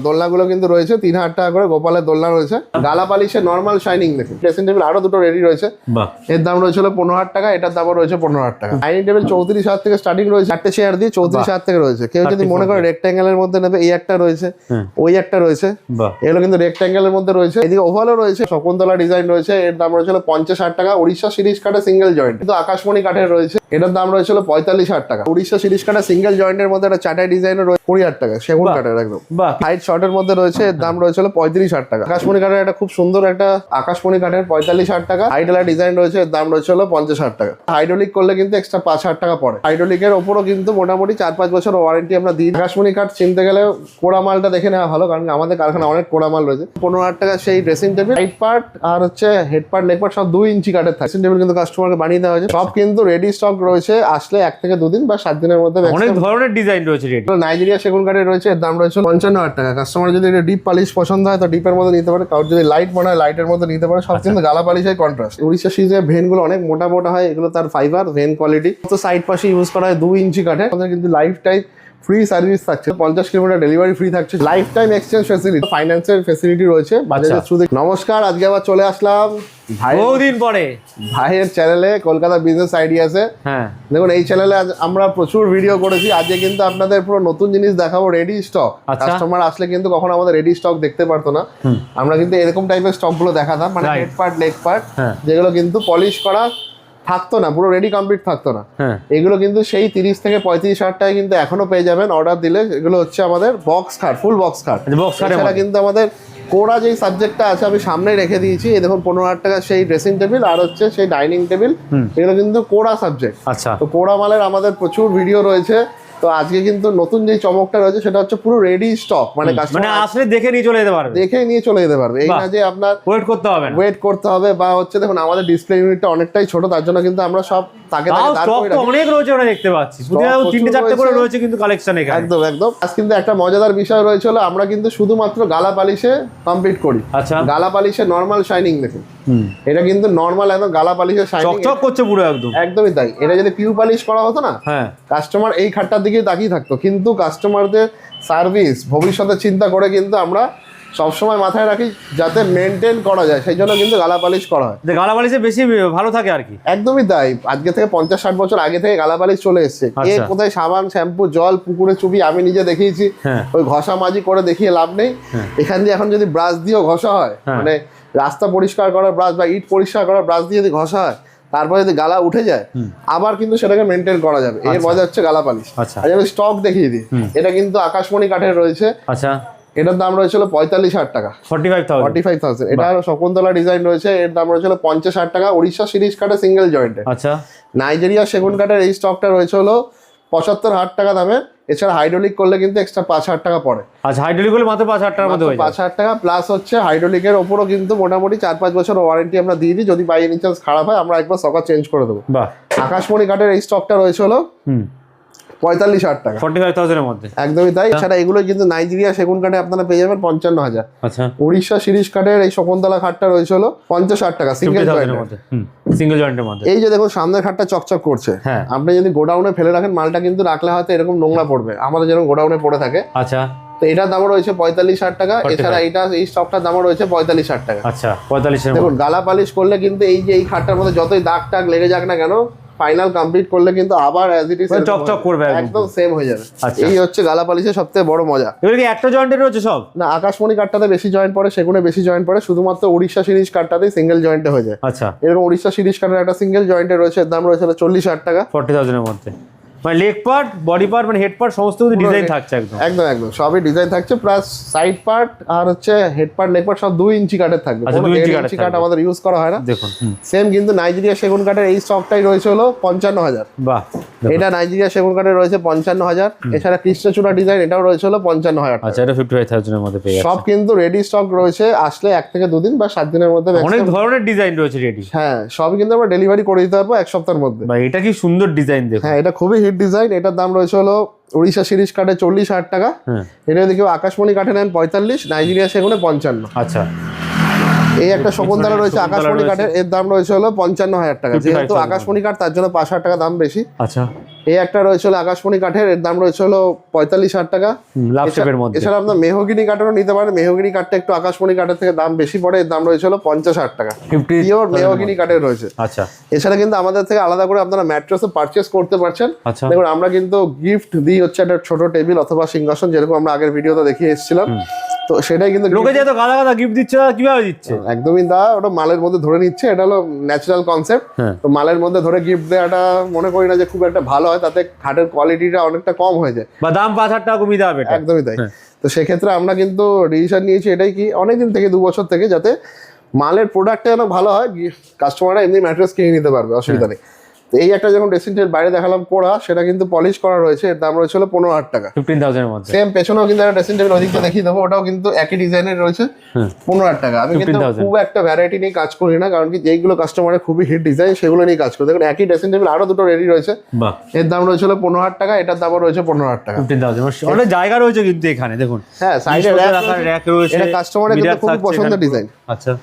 দোলনাগুলো কিন্তু রয়েছে 3000 টাকা করে, গোপালের দোলনা রয়েছে। গালা পালিশের নর্মাল শাইনিং দেখুন। ড্রেসিং টেবিল আরো দুটো রেডি রয়েছে, এর দাম রয়েছে 15,000 টাকা, এটার দামও রয়েছে 15,000 টাকা। ডাইনিং টেবিল 34,000 থেকে স্টার্টিং রয়েছে, 4টে চেয়ার দিয়ে 34,000 থেকে রয়েছে। কেউ যদি মনে করে রেক্ট্যাঙ্গেলের মধ্যে নেবে, এই একটা রয়েছে, ওই একটা রয়েছে, এগুলো কিন্তু রেক্ট্যাঙ্গেলের মধ্যে রয়েছে। এদিকে ওভালও রয়েছে, শকুন্তলা ডিজাইন রয়েছে, এর দাম রয়েছে 50,000 টাকা। উড়িষ্যা সিরিজ কাঠে সিঙ্গেল জয়েন্ট, কিন্তু আকাশমণি কাঠের রয়েছে, এটার দাম রয়েছিল 45,000 টাকা। উড়িষ্যা সিরিজ কাঠে সিঙ্গেল জয়েন্টের মধ্যে একটা চাটাই ডিজাইনের রয়েছে 20,000 টাকা, সেগুন কাঠের একদম হাইট শর্টের মধ্যে রয়েছে, এর দাম রয়েছিল 35,000 টাকা। আকাশমণি কাঠের একটা খুব সুন্দর একটা আকাশমণি কাঠের 45,000 টাকা। হাইডেলা ডিজাইন রয়েছে, এর দাম রয়েছিল 50,000 টাকা। হাইড্রোলিক করলে কিন্তু এক্সট্রা 5,000 টাকা পড়ে। হাইড্রোলিকের ওপরও কিন্তু মোটামুটি 4-5 বছর ওয়ারেন্টি আমরা দিই। আকাশমণি কাঠ চিনতে গেলে কোড়া মালটা দেখে নেওয়া ভালো, কারণ আমাদের কারখানা অনেক কোড়া মাল রয়েছে। 15,000 টাকা সেই ড্রেসিং টেবিল, হাইট পার্ট আর হচ্ছে হেড পার্ট, লেগ পার্ট সব 2 ইঞ্চি কাঠের থাকে। ড্রেসিং টেবিল কিন্তু কাস্টমারকে বানিয়ে দেওয়া হয়েছে, সব কিন্তু রেডি স্টক রয়েছে, আসলে 1 থেকে 2 দিন বা 7 দিনের মধ্যে। অনেক ধরনের ডিজাইন রয়েছে। নাইজেরিয়া সেগুন কাঠের রয়েছে, এর দাম রয়েছে 55,000 টাকা। কাস্টমার যদি এটা ডিপ পালিশ পছন্দ হয় তো ডিপের মধ্যে নিতে পারে, কারণ যদি লাইট মনে হয় লাইটের মধ্যে নিতে পারে। সব কিন্তু গালা পালিশের কন্ট্রাস্ট। উড়িষ্যা সিরিজের ভেন গুলো অনেক মোটা মোটা হয়, এগুলো তার ফাইবার ভেন কোয়ালিটি। তো সাইড পাশে ইউজ করা হয় 2 ইঞ্চি কাঠে। আমাদের কিন্তু লাইফ টাইম ফ্রি সার্ভিস থাকছে, 50 কিলোমিটার ডেলিভারি ফ্রি থাকছে, লাইফ টাইম এক্সচেঞ্জ ফ্যাসিলিটি, ফাইন্যান্সের ফ্যাসিলিটি রয়েছে বাজাজের থ্রু। নমস্কার, আজকে আবার চলে আসলাম বহুদিন পরে ভাইয়ের চ্যানেলে, কলকাতা বিজনেস আইডিয়াসে। দেখুন এই চ্যানেলে আমরা প্রচুর ভিডিও করেছি, আজকে কিন্তু আপনাদের পুরো নতুন জিনিস দেখাবো, রেডি স্টক। কাস্টমার আসলে কিন্তু কখনো আমাদের রেডি স্টক দেখতে পারতো না, আমরা কিন্তু এরকম টাইপের স্টক গুলো দেখাতাম, মানে হেড পার্ট লেগ পার্ট, যেগুলো কিন্তু পলিশ করা থাকতো না, পুরো রেডি কমপ্লিট থাকতো না। এগুলো কিন্তু সেই 30 থেকে 35,000 টাকায় কিন্তু এখনো পেয়ে যাবেন অর্ডার দিলে। এগুলো হচ্ছে আমাদের বক্স খাট, ফুল বক্স খাট। এছাড়া কিন্তু আমাদের কোড়া যেই সাবজেক্টটা আছে আমি সামনেই রেখে দিয়েছি, এই দেখুন 15,000 টাকা সেই ড্রেসিং টেবিল আর হচ্ছে সেই ডাইনিং টেবিল, এগুলো কিন্তু কোড়া সাবজেক্ট। তো কোড়া মালের আমাদের প্রচুর ভিডিও রয়েছে। তো আজকে কিন্তু নতুন যে চমকটা রয়েছে সেটা হচ্ছে পুরো রেডি স্টক, মানে আসলে দেখে নিয়ে চলে যেতে পারবে, দেখে নিয়ে চলে যেতে পারবে। এই না যে আপনার ওয়েট করতে হবে বা হচ্ছে দেখুন আমাদের ডিসপ্লে ইউনিটটা অনেকটাই ছোট, তার জন্য কিন্তু আমরা সব তাকে অনেক রয়েছে, ওরা দেখতে পাচ্ছি 3-4টে করে রয়েছে কিন্তু কালেকশন এখানে। একদম আজ কিন্তু একটা মজাদার বিষয় রয়েছে, হলো আমরা কিন্তু শুধুমাত্র গালা পালিশে কমপ্লিট করি। গালা পালিশে নরমাল শাইনিং দেখুন, এটা কিন্তু নরমাল একদম গালা পালিশের শাইনিং চকচক করছে পুরো একদমই তাই। এটা যদি পিউ পালিশ করা হতো না, কাস্টমার এই খাটটার দিকে তাকিয়ে থাকতো, কিন্তু কাস্টমারদের সার্ভিস ভবিষ্যতে চিন্তা করে কিন্তু আমরা সবসময় মাথায় রাখি যাতে মেনটেন করা যায়, সেই জন্য কিন্তু গালা পালিশ করা হয়, যে গালা পালিশে বেশি ভালো থাকে আর কি। একদমই তাই। আজকে থেকে 50-60 বছর আগে থেকে গালা পালিশ চলে এসছে। কে কোথায় সাবান শ্যাম্পু জল পুকুরে চুবি আমি নিজে দেখিয়েছি, ওই ঘষা মাজি করে দেখিয়ে লাভ নেই। এখান দিয়ে এখন যদি ব্রাশ দিয়েও ঘষা হয়, মানে রাস্তা পরিষ্কার করার ব্রাশ বা ইট পরিষ্কার করার ব্রাশ দিয়ে যদি ঘষা হয়, তারপরে যদি গালা উঠে যায় আবার কিন্তু সেটাকে মেনটেন করা যাবে। এর মজা হচ্ছে গালা পালিশ। আর আমি স্টক দেখিয়ে দিই, এটা কিন্তু আকাশমণি কাঠের রয়েছে। এটার দাম রয়েছিল 45,000 টাকা, 45,000। এটা শকুন্তলা ডিজাইন রয়েছে, এর দাম রয়েছিল 50,000 টাকা। উড়িষ্যা সিরিজ কাঠে সিঙ্গেল জয়েন্টে। নাইজেরিয়া সেগুন কাঠের এই স্টকটা রয়েছে হলো 75,000 টাকা দামে। এছাড়া হাইড্রোলিক করলে কিন্তু এক্সট্রা 5,000 টাকা পড়ে। হাইড্রোলিক করলে মাত্র 5,000 টাকার মধ্যে 5,000 টাকা প্লাস হচ্ছে হাইড্রোলিকের ওপরও কিন্তু মোটামুটি 4-5 বছর ওয়ারেন্টি আমরা দিয়ে দিই, যদি বাই এনি চান্স খারাপ হয় আমরা একবার সকাল চেঞ্জ করে দেবো। আকাশমণি কাঠের এই স্টকটা রয়েছে হলো 45,000 টাকা, 45,000 এর মধ্যে, একদমই তাই। এছাড়া এগুলো কিন্তু নাইজেরিয়া সেগুন কাঠে আপনারা পেয়ে যাবেন 55,000। উড়িষ্যা সিরিজ কাঠের এই শকুন্তলা খাটটা রয়েছে হলো 50,000 টাকা সিঙ্গেল জয়েন্টের মধ্যে। এই যে দেখুন সামনের খাটটা চকচক করছে, আপনি যদি গোডাউনে ফেলে রাখেন মালটা কিন্তু রাখলে হয়তো এরকম নোংরা পড়বে, আমাদের যেরকম গোডাউনে পড়ে থাকে। তো এটার দামও রয়েছে 45,000 টাকা। এছাড়া এই স্টকটার দামও রয়েছে 45,000 টাকা। 45,000 দেখুন গালা পালিশ করলে কিন্তু এই যে এই খাটটার মধ্যে যতই দাগ টাগ লেগে যাক না কেন, ফাইনাল কমপ্লিট করলে কিন্তু আবার অ্যাজ ইট ইজ চকচক করবে, একদম সেম হয়ে যাবে। এই হচ্ছে গালা পালিশের সবথেকে বড় মজা। এগুলো কি একটা জয়েন্টের রয়েছে সব? না, আকাশমণি কাঠটাতে বেশি জয়েন্ট পড়ে, সেগুনে বেশি জয়েন্ট পড়ে, শুধুমাত্র উড়িষ্যা সিরিজ কাঠটাতেই সিঙ্গেল জয়েন্টে হয়ে যায়। এরকম উড়িষ্যা সিরিজ কাঠের একটা সিঙ্গেল জয়েন্টে রয়েছে, এর দাম রয়েছে 40,000 টাকা, 40,000 এর মধ্যে। মানে লেগ পার্ট, বডি পার্ট, মানে হেড পার্ট সমস্ত কিছু ডিজাইন থাকছে একদম সবই ডিজাইন থাকছে, প্লাস সাইড পার্ট আর হচ্ছে হেড পার্ট লেগ পার্ট সব 2 ইঞ্চি কাঠের থাকবে। 2 ইঞ্চি কাঠ আমাদের ইউজ করা হয় না। দেখুন সেম কিন্তু নাইজেরিয়া সেগুন কাঠের এই স্টকটাই রয়েছে হলো 55,000। এটা নাইজেরিয়া সেগুন কাঠের রয়েছে 55,000। এছাড়া কৃষ্ণচূড়া ডিজাইন এটাও রয়েছে হলো 55,000। এটা 55,000 এর মধ্যে পেয়ে যাচ্ছে। সব কিন্তু রেডি স্টক রয়েছে, আসলে 1 থেকে 2 দিন বা 7 দিনের মধ্যে অনেক ধরনের ডিজাইন রয়েছে রেডি। সবই কিন্তু আমরা ডেলিভারি করে দিতে পারবো 1 সপ্তাহের মধ্যে। এটা কি সুন্দর ডিজাইন দেখুন। এটা খুবই হিট ডিজাইন। এটার দাম রয়েছে হলো উড়িষ্যা সিরিজ কাঠে 40,000 টাকা। এটা যদি কেউ আকাশমণি কাঠে নেন 45, নাইজেরিয়া সেগুনে 55। এই একটা শকুন্তলা রয়েছে আকাশমণি কাঠের, এর দাম রয়েছে হলো 55,000 টাকা। যেহেতু আকাশমণি কাঠ তার জন্য 5,000 টাকা দাম বেশি। আচ্ছা, এই একটা রয়েছে হলো আকাশমণি কাঠের, এর দাম রয়েছে হলো 45,000 টাকা। লাভ শেপের মধ্যে। এছাড়া আপনার মেহগিনি কাঠেরও নিতে পারেন, মেহগিনি কাঠটা একটু আকাশমণি কাঠের থেকে দাম বেশি পড়ে, এর দাম রয়েছে হলো 50,000 টাকা। পিওর মেহগিনি কাঠের রয়েছে। আচ্ছা, এছাড়া কিন্তু আমাদের থেকে আলাদা করে আপনারা ম্যাট্রেসও পারচেস করতে পারছেন। আচ্ছা, দেখুন আমরা কিন্তু গিফট দিই হচ্ছে একটা ছোট টেবিল অথবা সিংহাসন, যেরকম আমরা আগের ভিডিওতে দেখিয়ে এসেছিলাম। তো সেটাই কিন্তু লোকে যে তো গাদা গাদা গিফট দিচ্ছে, কিভাবে দিচ্ছে? একদমই দা ওটা মালের মধ্যে ধরে নিচ্ছে, এটা হলো ন্যাচারাল কনসেপ্ট। তো মালের মধ্যে ধরে গিফট দেওয়াটা মনে করি না যে খুব একটা ভালো হয়, তাতে খাটের কোয়ালিটিটা অনেকটা কম হয়ে যায় বা দাম 5,000 টাকা কমিয়ে দেওয়া হবে। একদমই তাই। তো সেক্ষেত্রে আমরা কিন্তু ডিসিশন নিয়েছি এটাই কি অনেকদিন থেকে 2 বছর থেকে, যাতে মালের প্রোডাক্টটা যেন ভালো হয়, কাস্টমাররা এমনি ম্যাট্রেস কিনে নিতে পারবে, অসুবিধা নেই। তো এই একটা যখন ড্রেসিং টেবিল বাইরে দেখালাম কোড়া, সেটা কিন্তু পলিশ করা রয়েছে, এর দাম রয়েছে হলো 15,000 টাকা। 15,000 এর মধ্যে। সেম পেছনেও কিন্তু একটা ড্রেসিং টেবিল ওদিকটা দেখিয়ে দেবো, ওটাও কিন্তু একই ডিজাইনের রয়েছে, 15,000 টাকা। আমি কিন্তু খুব একটা ভ্যারাইটি নিয়ে কাজ করি না, কারণ কি যেইগুলো কাস্টমারের খুবই হিট ডিজাইন সেগুলো নিয়ে কাজ করি। দেখুন একই ড্রেসিং টেবিল আরো দুটো রেডি রয়েছে, এর দাম রয়েছে হলো 15,000 টাকা, এটার দামও রয়েছে 15,000 টাকা। 15,000 অনেক জায়গা রয়েছে কিন্তু এখানে দেখুন। হ্যাঁ, সাইডে র‍্যাক রয়েছে, এটা কাস্টমারের কিন্তু খুব পছন্দের ডিজাইন। আচ্ছা,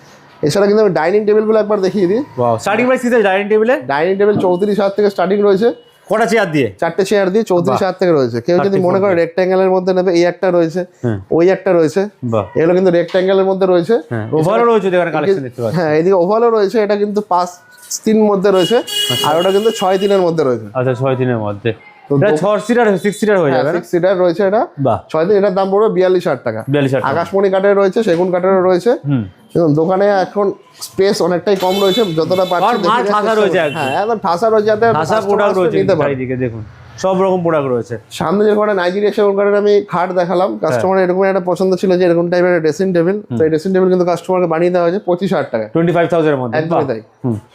এছাড়া কিন্তু আমি ডাইনিং টেবিলগুলো একবার দেখিয়ে দিই। স্টার্টিং প্রাইস কি ডাইনিং টেবিলে? ডাইনিং টেবিল 34,000 থেকে স্টার্টিং রয়েছে। কটা চেয়ার দিয়ে? 4টে চেয়ার দিয়ে 34,000 থেকে রয়েছে। কেউ যদি মনে করে রেক্ট্যাঙ্গেলের মধ্যে নেবে, এই একটা রয়েছে, ওই একটা রয়েছে, এগুলো কিন্তু রেক্ট্যাঙ্গেলের মধ্যে রয়েছে। ওভারও রয়েছে, এখানে কালেকশন দেখতে পাচ্ছেন। হ্যাঁ, এদিকে ওভালও রয়েছে, এটা কিন্তু 5-3 মধ্যে রয়েছে, আর ওটা কিন্তু 6-3 মধ্যে রয়েছে। আচ্ছা, 6-3 মধ্যে। এটা 6 সিটার 6 সিটার হয়ে যাবে। 6 সিটার রয়েছে এটা। 6 এটার দাম পড়বে 42,000 টাকা। 42,000 টাকা। আকাশমণি কাঠের রয়েছে, সেগুন কাঠেরও রয়েছে। দেখুন দোকানে এখন স্পেস অনেকটাই কম রয়েছে, যতটা পারছি ঠাসা রয়েছে। হ্যাঁ, একদম ঠাসা রয়েছে, যাতে ঠাসা প্রোডাক্ট রয়েছে চারিদিকে দেখুন, সব রকম প্রোডাক্ট রয়েছে। সামনে যে কটা নাইজেরিয়া সেগুন কাঠের আমি খাট দেখালাম, কাস্টমারের এরকম একটা পছন্দ ছিল যে এরকম টাইপের ড্রেসিং টেবিল। তো এই ড্রেসিং টেবিল কিন্তু কাস্টমারকে বানিয়ে দেওয়া হয়েছে 25,000 টাকা, 25,000 এর মধ্যে। একদমই তাই।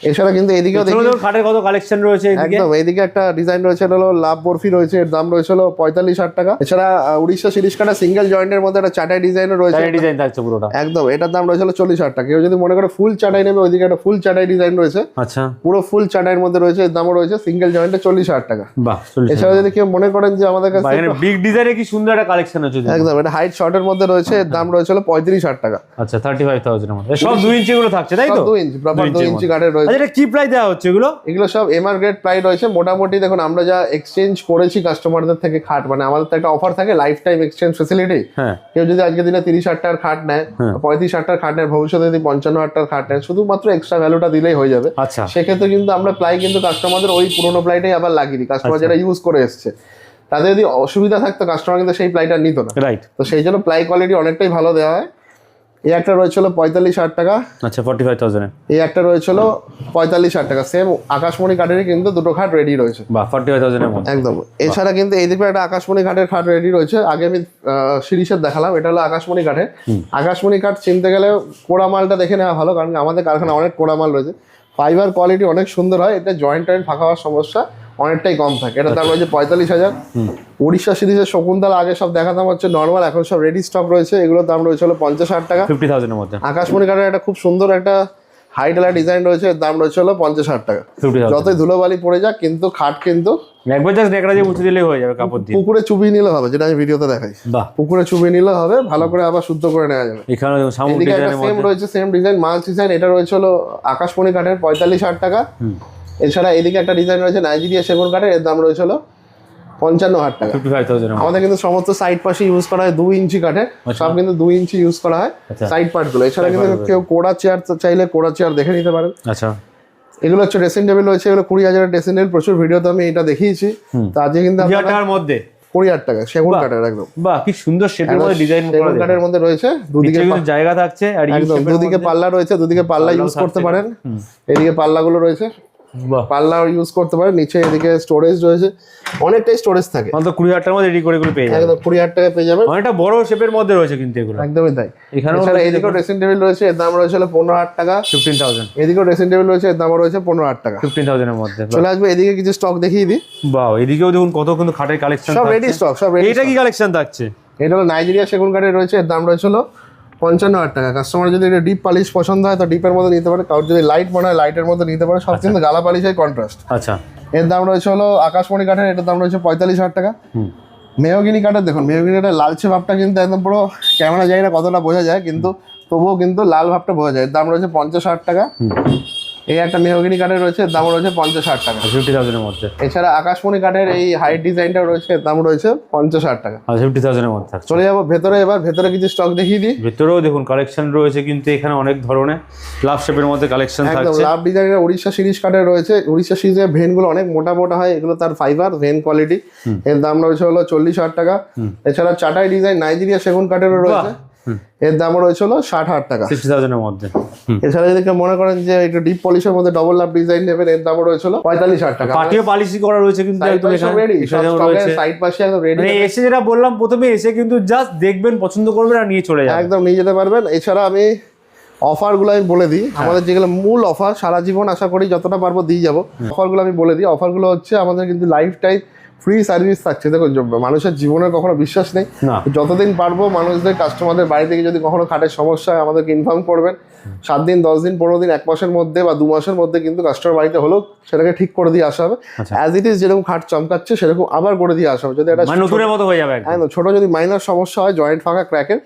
এছাড়া কিন্তু এদিকেও দেখি খাটের কত কালেকশন রয়েছে এদিকে। একদম এইদিকে একটা ডিজাইন রয়েছে, এটা হলো লাভ বরফি রয়েছে, এর দাম রয়েছে হলো 45,000 টাকা। এছাড়া উড়িষ্যা শিরিষ কাটা সিঙ্গেল জয়েন্টের মধ্যে একটা চাটাই ডিজাইনও রয়েছে, ডিজাইন থাকছে পুরোটা। একদম এটার দাম রয়েছে হলো 40,000 টাকা। কেউ যদি মনে করে ফুল চাটাই নেবে, ওইদিকে একটা ফুল চাটাই ডিজাইন রয়েছে। আচ্ছা, পুরো ফুল চাটাইয়ের মধ্যে রয়েছে, এর দামও রয়েছে সিঙ্গেল জয়েন্টে 40,000 টাকা। বাহ। এছাড়া যদি কেউ মনে করেন যে আমাদের কাছে বিগ ডিজাইনে কি সুন্দর একটা কালেকশন আছে, একদম এটা হাইট শর্টের মধ্যে রয়েছে, এর দাম রয়েছে হলো 35,000 টাকা। আচ্ছা, 35,000 এর মধ্যে সব 2 ইঞ্চি গুলো থাকছে, তাই তো? 2 ইঞ্চি প্রপার 2 ইঞ্চি কাঠের রয়েছে। আচ্ছা, এটা কি প্রাইস দেওয়া হচ্ছে এগুলো? এগুলো সব এমআর গ্রেড প্রাইস রয়েছে। মোটামুটি দেখুন আমরা যা এক্সচেঞ্জ করেছি কাস্টমারদের থেকে খাট, মানে আমাদের তো একটা অফার থাকে লাইফ টাইম এক্সচেঞ্জ ফ্যাসিলিটি। কেউ যদি আজকে দিনে 30,000 টাকার খাট নেয়, 35,000 টাকার খাট নেয়, ভবিষ্যতে যদি 55,000 টাকার খাট নেয়, শুধুমাত্র এক্সট্রা ভ্যালুটা দিলেই হয়ে যাবে। আচ্ছা, সেক্ষেত্রে কিন্তু আমরা প্লাই কিন্তু কাস্টমারদের ওই পুরোনো প্লাইটাই আবার লাগিয়ে দিই। কাস্টমার যারা ইউজ করে এসছে তাদের যদি অসুবিধা থাকতো, কাস্টমার কিন্তু সেই প্লাইটা নিত না। রাইট। তো সেই জন্য প্লাই কোয়ালিটি অনেকটাই ভালো দেওয়া হয়। এই একটা রয়েছে হলো 45,000 টাকা। আচ্ছা, 45,000 এই একটা রয়েছে হলো 45,000 টাকা। সেম আকাশমণি কাঠেরই কিন্তু দুটো খাট রেডি রয়েছে। বাহ, 45,000 এর মধ্যে একদম। এছাড়া কিন্তু এই দিকে একটা আকাশমণি কাঠের খাট রেডি রয়েছে। আগে আমি শিরিষের দেখালাম, এটা হলো আকাশমণি কাঠের। আকাশমণি কাঠ চিনতে গেলে কোড়া মালটা দেখে নেওয়া ভালো, কারণ আমাদের কারখানা অনেক কোড়া মাল রয়েছে। ফাইবার কোয়ালিটি অনেক সুন্দর হয়, এটা জয়েন্ট টয়েন্ট ফাঁকা হওয়ার সমস্যা অনেকটাই কম থাকে। এটার দাম রয়েছে 45,000। উড়িষ্যা সিরিজের শকুন্তলা আগে সব দেখাতাম হচ্ছে নর্মাল, এখন সব রেডি স্টক রয়েছে, এগুলোর দাম রয়েছে হলো 50,000 টাকা। 50,000 এর মধ্যে। আকাশমণি কাঠের একটা খুব সুন্দর একটা হাইডালা ডিজাইন রয়েছে, এর দাম রয়েছে হলো 50,000 টাকা। যতই ধুলোবালি পড়ে যাক কিন্তু খাট কিন্তু একবার জাস্ট নেকড়া দিয়ে মুছে দিলেই হয়ে যাবে কাপড় দিয়ে। পুকুরে চুবিয়ে নিলে হবে, যেটা আমি ভিডিওতে দেখাই। বাহ, পুকুরে চুবিয়ে নিলে হবে, ভালো করে আবার শুদ্ধ করে নেওয়া যাবে। এখানে সামুদ্রিক ডিজাইনের মধ্যে সেম রয়েছে, সেম ডিজাইন মাল ডিজাইন। এটা রয়েছে হলো আকাশমণি কাঠের 45,000 টাকা। এছাড়া এদিকে একটা ডিজাইন রয়েছে নাইজেরিয়া সেগুন কাঠের, এর দাম রয়েছে হলো 55,000 টাকা। 55,000। আমাদের কিন্তু সমস্ত সাইড পাশে ইউজ করা হয় 2 ইঞ্চি কাঠের, সব কিন্তু 2 ইঞ্চি ইউজ করা হয় সাইড পার্ট গুলো। এছাড়া কিন্তু কেউ কোড়া চেয়ার চাইলে কোড়া চেয়ার দেখে নিতে পারেন। আচ্ছা, এগুলো হচ্ছে ড্রেসিং টেবিল রয়েছে, এগুলো 20,000 ড্রেসিং টেবিল। প্রচুর ভিডিওতে আমি এটা দেখিয়েছি। তো আজকে কিন্তু 20,000 টাকার মধ্যে 20,000 টাকা সেগুন কাঠের। একদম বাহ, কি সুন্দর শেপের মধ্যে ডিজাইন করা। সেগুন কাঠের মধ্যে রয়েছে, দুদিকে কিন্তু জায়গা থাকছে, আর একদম দুদিকে পাল্লা রয়েছে, দুদিকে পাল্লা ইউজ করতে পারেন। এদিকে পাল্লাগুলো রয়েছে, পাল্লা ইউজ করতে পারেন। নিচে এদিকে স্টোরেজ রয়েছে, অনেকটাই স্টোরেজ থাকে। মাত্র 20,000 টাকার মধ্যে রেডি করে এগুলো পেয়ে যাবেন। একদম 20,000 টাকা পেয়ে যাবেন। অনেকটা বড় শেপের মধ্যে রয়েছে কিন্তু এগুলো। একদমই তাই। এখানেও এদিকেও ড্রেসিং টেবিল রয়েছে, এর দাম রয়েছে 15,000 টাকা। 15,000। এদিকেও ড্রেসিং টেবিল রয়েছে, এর দাম রয়েছে 15,000 টাকা। 15,000 এর মধ্যে চলে আসবে। এদিকে কিছু স্টক দেখিয়ে দিই। বাহ, এদিকেও দেখুন কত কিন্তু খাটের কালেকশন, সব রেডি স্টক, সব রেডি। এটা কি কালেকশন থাকছে? এটা হলো নাইজেরিয়া সেগুন কাঠের রয়েছে, এর দাম রয়েছে হলো 55,000 টাকা। কাস্টমার যদি এটা ডিপ পালিশ পছন্দ হয় তো ডিপের মধ্যে নিতে পারে, কারোর যদি লাইট মনে হয় লাইটের মধ্যে নিতে পারে। সব কিন্তু গালা পালিশ হয় কন্ট্রাস্ট। আচ্ছা, এর দাম রয়েছে হলো আকাশমণি কাঠের, এটার দাম রয়েছে 45,000 টাকা। মেহগিনি কাঠের দেখুন, মেহগিনি কাঠের লালচে ভাবটা কিন্তু একদম পুরো ক্যামেরা যায় না কতটা বোঝা যায়, কিন্তু তবুও কিন্তু লাল ভাবটা বোঝা যায়। দাম রয়েছে 50-60 টাকা। এই একটা মেহগিনি কাঠের রয়েছে, দাম রয়েছে 50-60 টাকা, 50,000 এর মধ্যে। এছাড়া আকাশমণি কাঠের এই হাইট ডিজাইনটা রয়েছে, দাম রয়েছে 50-60 টাকা। 50,000 এর মধ্যে। চলে যাবো ভেতরে, এবার ভেতরে কিছু স্টক দেখিয়ে দিই। ভেতরেও দেখুন কালেকশন রয়েছে কিন্তু এখানে অনেক ধরনের লাভ শেপের মধ্যে কালেকশন একদম থাকছে। লাভ ডিজাইনের উড়িষ্যা সিরিজ কাঠের রয়েছে। উড়িষ্যা সিরিজের ভেনগুলো অনেক মোটা মোটা হয়, এগুলো তার ফাইবার ভেন কোয়ালিটি। এর দাম রয়েছে হলো 40,000 টাকা। এছাড়া চাটাই ডিজাইন নাইজেরিয়া সেগুন কাঠেরও রয়েছে, এর দাম রয়েছে হলো 60,000 টাকা, 60,000 এর মধ্যে। এছাড়া যদি কেউ মনে করেন যে একটু ডিপ পলিশের মধ্যে ডবল লাভ ডিজাইন নেবেন, এর দাম রয়েছে হলো 45,000 টাকা। পাটিও পলিশি করা রয়েছে কিন্তু একদম এখানে রয়েছে। সাইড পাশে একদম রেডি, মানে এসে যেটা বললাম প্রথমে, এসে কিন্তু জাস্ট দেখবেন, পছন্দ করবেন আর নিয়ে চলে যাবেন, একদম নিয়ে যেতে পারবেন। এছাড়া আমি অফারগুলো আমি বলে দিই, আমাদের যেগুলো মূল অফার সারা জীবন আশা করি যতটা পারবো দিয়ে যাবো। অফারগুলো আমি বলে দিই। অফারগুলো হচ্ছে আমাদের কিন্তু লাইফ টাইম ফ্রি সার্ভিস থাকছে। দেখুন মানুষের জীবনের কখনো বিশ্বাস নেই, যতদিন পারবো মানুষদের কাস্টমারদের বাড়ি থেকে যদি কখনো খাটের সমস্যা হয় আমাদেরকে ইনফর্ম করবেন। 7 দিন 10 দিন 15 দিন 1 মাসের মধ্যে বা 2 মাসের মধ্যে কিন্তু কাস্টমার বাড়িতে হলেও সেটাকে ঠিক করে দিয়ে আসা হবে। অ্যাজ ইট ইজ যেরকম খাট চমকাচ্ছে সেরকম আবার করে দিয়ে আসা হবে। যদি এটা নতুনের মতো হয়ে যাবে, একদম ছোট যদি মাইনর সমস্যা হয়, জয়েন্ট ফাঁকা ক্র্যাকের,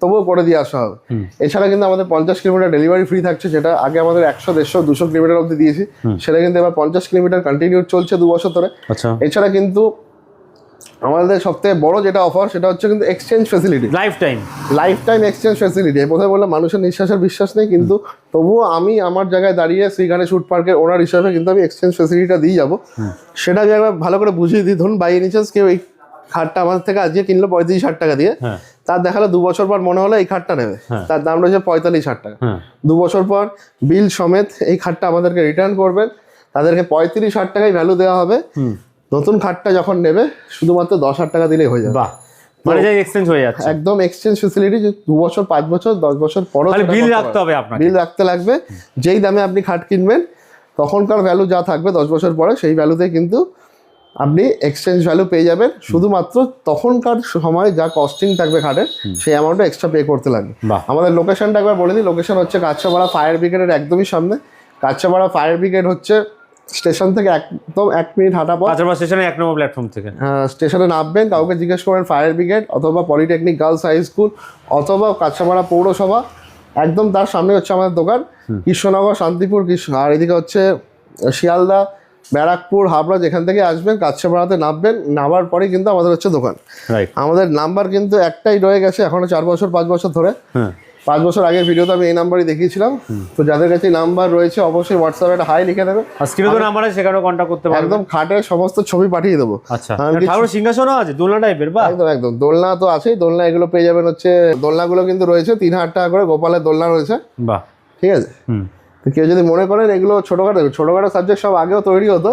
তবুও করে দিয়ে আসা হবে। এছাড়া কিন্তু আমাদের 50 কিলোমিটার ডেলিভারি ফ্রি থাকছে, যেটা আগে আমাদের 100, 150, 200 কিলোমিটার অবধি দিয়েছি, সেটা কিন্তু এবার 50 কিলোমিটার কন্টিনিউ চলছে 2 বছর ধরে। এছাড়া কিন্তু আমাদের সবথেকে বড় যেটা অফার সেটা হচ্ছে কিন্তু exchange facility, life time exchange facility. প্রথমে বললাম মানুষের নিঃশ্বাসের বিশ্বাস নেই, কিন্তু তবুও আমি আমার জায়গায় দাঁড়িয়ে শ্রী গণেশ উড পার্কের ওনার হিসাবে কিন্তু আমি এক্সচেঞ্জ ফ্যাসিলিটিটা দিয়ে যাবো। সেটা আমি একবার ভালো করে বুঝিয়ে দিই। ধরুন বাই এনি চান্স কেউ এই খাটটা আমাদের থেকে আজকে কিনলো 35,000 টাকা দিয়ে, তার দেখালো 2 বছর পর মনে হলো এই খাটটা নেবে, তার দাম রয়েছে 45,000 টাকা। 2 বছর পর বিল সমেত এই খাটটা আমাদেরকে রিটার্ন করবেন, তাদেরকে 35,000 টাকায় ভ্যালু দেওয়া হবে। নতুন খাটটা যখন নেবে শুধুমাত্র 10,000 টাকা দিলেই হয়ে যাবে। মানে এক্সচেঞ্জ হয়ে যাচ্ছে, একদম এক্সচেঞ্জ ফ্যাসিলিটি। 2 বছর 5 বছর 10 বছর পরও বিল রাখতে হবে, আপনাকে বিল রাখতে লাগবে। যেই দামে আপনি খাট কিনবেন তখনকার ভ্যালু যা থাকবে 10 বছর পরে সেই ভ্যালুতে কিন্তু আপনি এক্সচেঞ্জ ভ্যালু পেয়ে যাবেন। শুধুমাত্র তখনকার সময় যা কস্টিং থাকবে খাটের সেই অ্যামাউন্টটা এক্সট্রা পে করতে লাগবে। আমাদের লোকেশনটা একবার বলে দিই। লোকেশন হচ্ছে কাছাপাড়া ফায়ার ব্রিগেডের একদমই সামনে। কাছাপাড়া ফায়ার ব্রিগেড হচ্ছে স্টেশন থেকে একদম 1 মিনিট হাঁটা পথ। কাছাপাড়া স্টেশনে 1 নম্বর প্ল্যাটফর্ম থেকে স্টেশনে নামবেন, কাউকে জিজ্ঞেস করবেন ফায়ার ব্রিগেড অথবা পলিটেকনিক গার্লস হাই স্কুল অথবা কাছাপাড়া পৌরসভা, একদম তার সামনে হচ্ছে আমাদের দোকান। কৃষ্ণনগর, শান্তিপুর, আর এদিকে হচ্ছে শিয়ালদা, ব্যারাকপুর, হাবড়া, যেখান থেকে আসবেন কাছাপাড়াতে নামবেন। নামার পরেই কিন্তু আমাদের হচ্ছে দোকান। আমাদের নাম্বার কিন্তু একটাই রয়ে গেছে এখনো 4 বছর 5 বছর ধরে। 5 বছর আগের ভিডিওতে আমি এই নাম্বারই দেখিয়েছিলাম। তো যাদের কাছে নাম্বার রয়েছে অবশ্যই হোয়াটসঅ্যাপে একটা হাই লিখে দেবে, নাম্বারে সেখানেও কন্ট্যাক্ট করতে পারবেন। একদম খাটের সমস্ত ছবি পাঠিয়ে দেবো। আচ্ছা, ঠাকুর সিংহাসনও আছে, দোলনা টাইপের। একদম একদম দোলনা তো আছেই। দোলনা এগুলো পেয়ে যাবেন হচ্ছে, দোলনাগুলো কিন্তু রয়েছে 3,000 টাকা করে গোপালের দোলনা রয়েছে। বাহ, ঠিক আছে। তো কেউ যদি মনে করেন এগুলো ছোটখাটো সাবজেক্ট সব আগেও তৈরি হতো,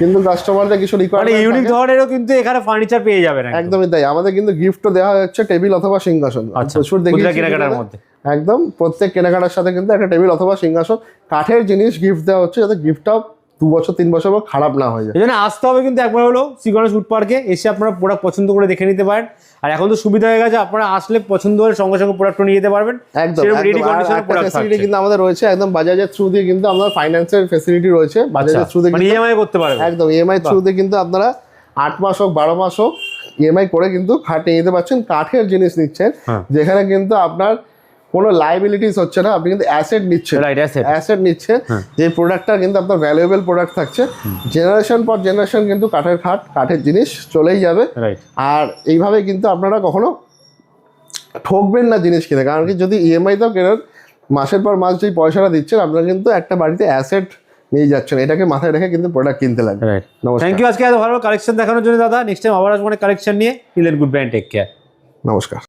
কিন্তু কাস্টমারদের কিছু রিকোয়ারমেন্ট ইউনিক ধরনেরও কিন্তু এখানে ফার্নিচার পেয়ে যাবেন। একদমই তাই। আমাদের কিন্তু গিফটও দেওয়া হচ্ছে টেবিল অথবা সিংহাসন। প্রচুর দেখি কেনাকাটার মধ্যে, একদম প্রত্যেক কেনাকাটার সাথে কিন্তু একটা টেবিল অথবা সিংহাসন কাঠের জিনিস গিফট দেওয়া হচ্ছে, যাতে গিফটটাও 2 বছর 3 বছর পর খারাপ না হয়ে যায়। এই জন্য আসতে হবে কিন্তু একবার হলো শ্রী গণেশ উড পার্কে, এসে আপনারা প্রোডাক্ট পছন্দ করে দেখে নিতে পারেন। আর এখন তো সুবিধা হয়ে গেছে, আপনারা আসলে পছন্দ হলে সঙ্গে সঙ্গে প্রোডাক্ট নিয়ে যেতে পারবেন। একদম ফ্যাসিলিটি কিন্তু আমাদের রয়েছে, একদম বাজাজের থ্রু দিয়ে কিন্তু আমাদের ফাইন্যান্সের ফ্যাসিলিটি রয়েছে। বাজাজের থ্রু দিয়ে ইএমআই করতে পারবেন। একদম ইএমআই থ্রু দিয়ে কিন্তু আপনারা 8 মাস হোক 12 মাস হোক ইএমআই করে কিন্তু খাট নিয়ে নিতে পারছেন। কাঠের জিনিস নিচ্ছেন যেখানে কিন্তু আপনার কোনো লাইবিলিটিস হচ্ছে না, আপনি কিন্তু অ্যাসেট নিচ্ছেন। অ্যাসেট নিচ্ছেন, যে প্রোডাক্টটা কিন্তু আপনার ভ্যালুয়েবল প্রোডাক্ট থাকছে। জেনারেশন পর জেনারেশন কিন্তু কাঠের জিনিস চলেই যাবে। আর এইভাবে কিন্তু আপনারা কখনো ঠকবেন না জিনিস কিনে। কারণ কি, যদি ইএমআই-তেও কেনেন মাসের পর মাস যেই পয়সাটা দিচ্ছেন, আপনারা কিন্তু একটা বাড়িতে অ্যাসেট নিয়ে যাচ্ছেন। এটাকে মাথায় রেখে কিন্তু প্রোডাক্ট কিনতে লাগবে। থ্যাংক ইউ আজকে এত ভালো কালেকশন দেখানোর জন্য দাদা। নেক্সট টাইম আবার আসবো অনেক কালেকশন নিয়ে। গুড ব্র্যান্ড, টেক কেয়ার, নমস্কার।